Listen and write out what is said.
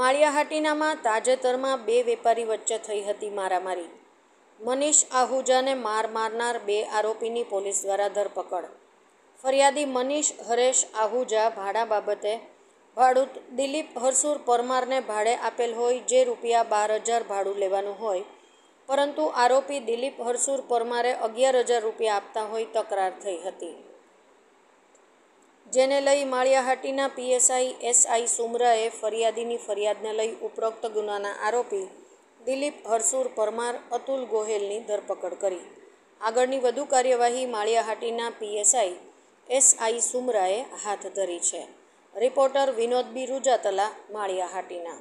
માળિયાહાટીનામાં તાજેતરમાં બે વેપારી વચ્ચે થઈ હતી મારામારી. મનીષ આહુજાને માર મારનાર બે આરોપીની પોલીસ દ્વારા ધરપકડ. ફરિયાદી મનીષ હરેશ આહુજા ભાડા બાબતે ભાડૂત દિલીપ હરસુર પરમારને ભાડે આપેલ હોય, જે ₹12,000 ભાડું લેવાનું હોય, પરંતુ આરોપી દિલીપ હરસુર પરમારે ₹11,000 આપતા હોય તકરાર થઈ હતી, જેને લઈ માળિયાહાટીના પીએસઆઈ એસઆઈ સુમરાએ ફરિયાદીની ફરિયાદને લઈ ઉપરોક્ત ગુનાના આરોપી દિલીપ હરસુર પરમાર, અતુલ ગોહેલની ધરપકડ કરી. આગળની વધુ કાર્યવાહી માળિયાહાટીના પીએસઆઈ એસઆઈ સુમરાએ હાથ ધરી છે. રિપોર્ટર વિનોદ બી રૂજાતલા, માળિયાહાટીના.